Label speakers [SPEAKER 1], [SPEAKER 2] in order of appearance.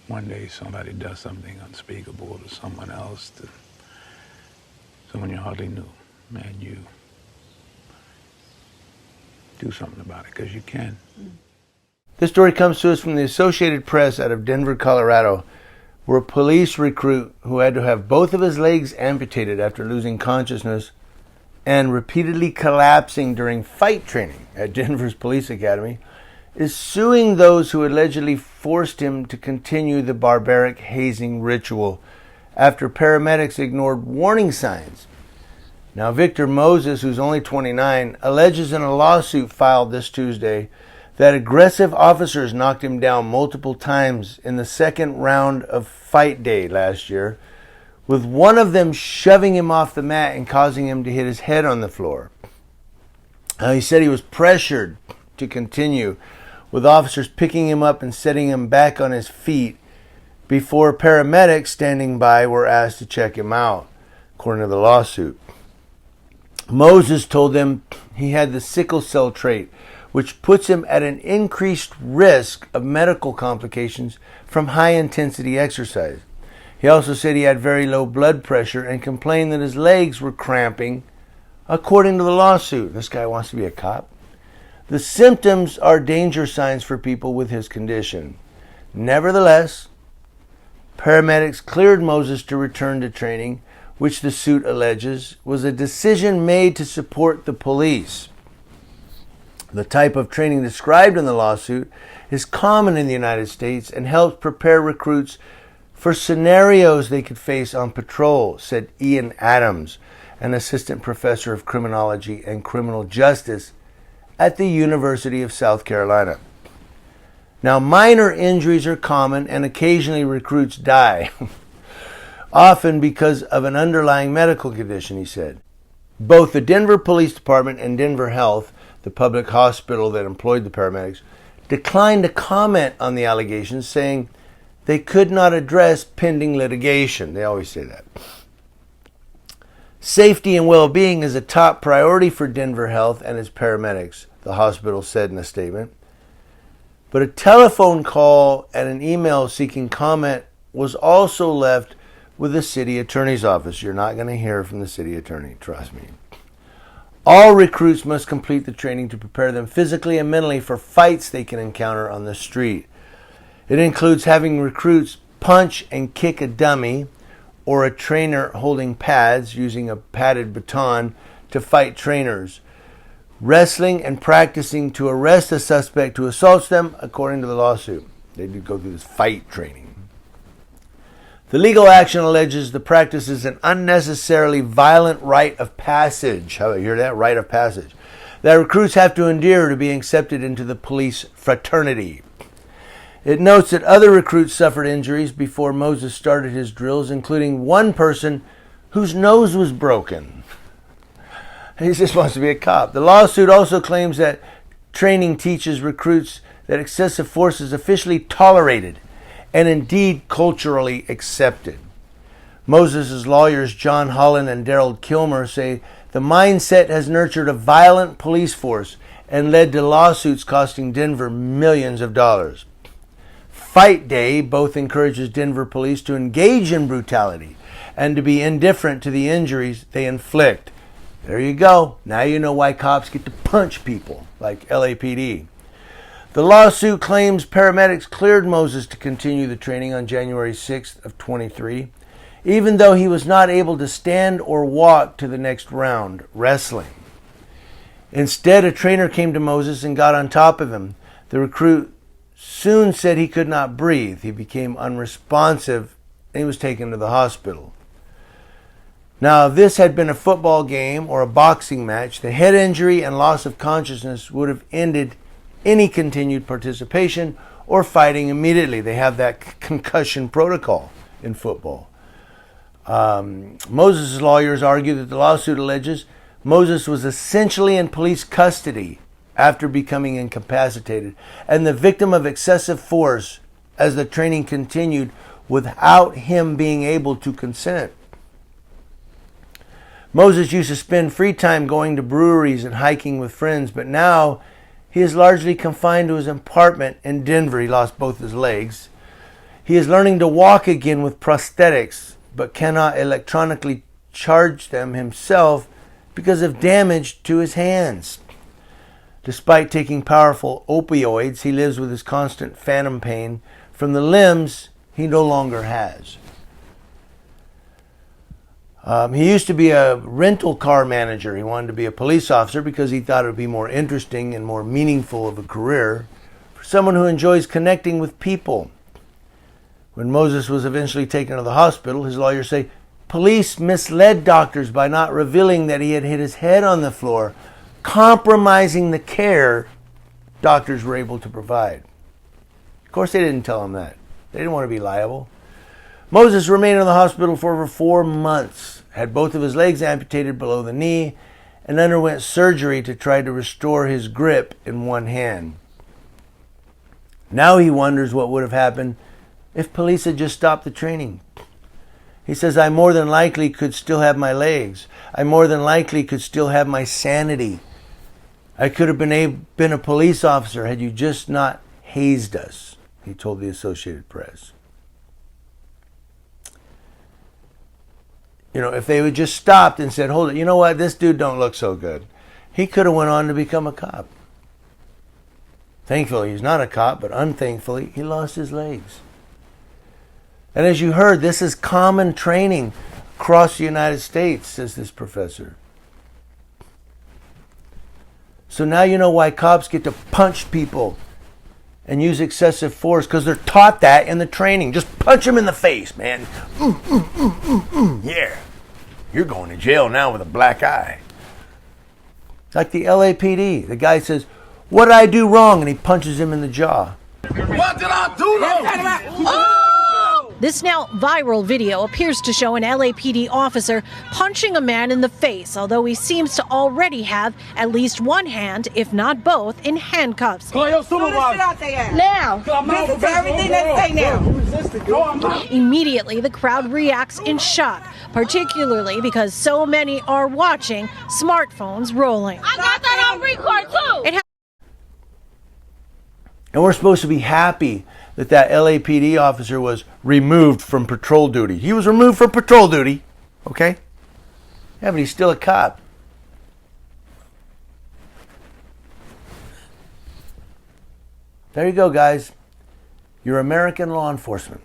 [SPEAKER 1] one day somebody does something unspeakable to someone else, to someone you hardly knew, and you do something about it, because you can.
[SPEAKER 2] This story comes to us from the Associated Press out of Denver, Colorado, where a police recruit who had to have both of his legs amputated after losing consciousness and repeatedly collapsing during fight training at Denver's police academy is suing those who allegedly forced him to continue the barbaric hazing ritual after paramedics ignored warning signs. Now, Victor Moses, who's only 29, alleges in a lawsuit filed this Tuesday that aggressive officers knocked him down multiple times in the second round of fight day last year, with one of them shoving him off the mat and causing him to hit his head on the floor. He said he was pressured to continue, with officers picking him up and setting him back on his feet before paramedics standing by were asked to check him out, according to the lawsuit. Moses told them he had the sickle cell trait, which puts him at an increased risk of medical complications from high-intensity exercise. He also said he had very low blood pressure and complained that his legs were cramping, according to the lawsuit. This guy wants to be a cop. The symptoms are danger signs for people with his condition. Nevertheless, paramedics cleared Moses to return to training, which the suit alleges was a decision made to support the police. The type of training described in the lawsuit is common in the United States and helps prepare recruits for scenarios they could face on patrol, said Ian Adams, an assistant professor of criminology and criminal justice at the University of South Carolina. Now, minor injuries are common and occasionally recruits die, often because of an underlying medical condition, he said. Both the Denver Police Department and Denver Health, the public hospital that employed the paramedics, declined to comment on the allegations, saying they could not address pending litigation. They always say that. Safety and well-being is a top priority for Denver Health and its paramedics, the hospital said in a statement. But a telephone call and an email seeking comment was also left with the city attorney's office. You're not going to hear from the city attorney, trust me. All recruits must complete the training to prepare them physically and mentally for fights they can encounter on the street. It includes having recruits punch and kick a dummy or a trainer holding pads using a padded baton to fight trainers, wrestling and practicing to arrest a suspect who assaults them, according to the lawsuit. They do go through this fight training. The legal action alleges the practice is an unnecessarily violent rite of passage. How do you hear that? Rite of passage. That recruits have to endure to be accepted into the police fraternity. It notes that other recruits suffered injuries before Moses started his drills, including one person whose nose was broken. He just wants to be a cop. The lawsuit also claims that training teaches recruits that excessive force is officially tolerated and indeed culturally accepted. Moses' lawyers John Holland and Darrell Kilmer say the mindset has nurtured a violent police force and led to lawsuits costing Denver millions of dollars. Fight Day both encourages Denver police to engage in brutality and to be indifferent to the injuries they inflict. There you go. Now you know why cops get to punch people like LAPD. The lawsuit claims paramedics cleared Moses to continue the training on January 6th of 23, even though he was not able to stand or walk to the next round, wrestling. Instead, a trainer came to Moses and got on top of him. The recruit soon said he could not breathe. He became unresponsive and he was taken to the hospital. Now, if this had been a football game or a boxing match, the head injury and loss of consciousness would have ended any continued participation or fighting immediately. They have that concussion protocol in football. Moses' lawyers argue that the lawsuit alleges Moses was essentially in police custody after becoming incapacitated and the victim of excessive force as the training continued without him being able to consent. Moses used to spend free time going to breweries and hiking with friends, but now he is largely confined to his apartment in Denver. He lost both his legs. He is learning to walk again with prosthetics, but cannot electronically charge them himself because of damage to his hands. Despite taking powerful opioids, he lives with his constant phantom pain from the limbs he no longer has. He used to be a rental car manager. He wanted to be a police officer because he thought it would be more interesting and more meaningful of a career for someone who enjoys connecting with people. When Moses was eventually taken to the hospital, his lawyers say police misled doctors by not revealing that he had hit his head on the floor, compromising the care doctors were able to provide. Of course, they didn't tell him that. They didn't want to be liable. Moses remained in the hospital for over 4 months, had both of his legs amputated below the knee, and underwent surgery to try to restore his grip in one hand. Now he wonders what would have happened if police had just stopped the training. He says, I more than likely could still have my legs. I more than likely could still have my sanity. I could have been a police officer had you just not hazed us, he told the Associated Press. You know, if they would just stopped and said, hold it, you know what, this dude don't look so good, he could have went on to become a cop. Thankfully, he's not a cop, but unthankfully, he lost his legs. And as you heard, this is common training across the United States, says this professor. So now you know why cops get to punch people and use excessive force, because they're taught that in the training. Just punch them in the face, man. Yeah. You're going to jail now with a black eye. Like the LAPD. The guy says, what did I do wrong? And he punches him in the jaw.
[SPEAKER 3] What did I do wrong? Oh!
[SPEAKER 4] This now viral video appears to show an LAPD officer punching a man in the face, although he seems to already have at least one hand, if not both, in handcuffs.
[SPEAKER 3] Call your supervisor.
[SPEAKER 5] Now. Listen to everything they say now.
[SPEAKER 4] Immediately, the crowd reacts in shock, particularly because so many are watching, smartphones rolling.
[SPEAKER 5] I got that on record too.
[SPEAKER 2] And we're supposed to be happy that LAPD officer was removed from patrol duty. He was removed from patrol duty, okay? Yeah, but he's still a cop. There you go, guys. Your American law enforcement.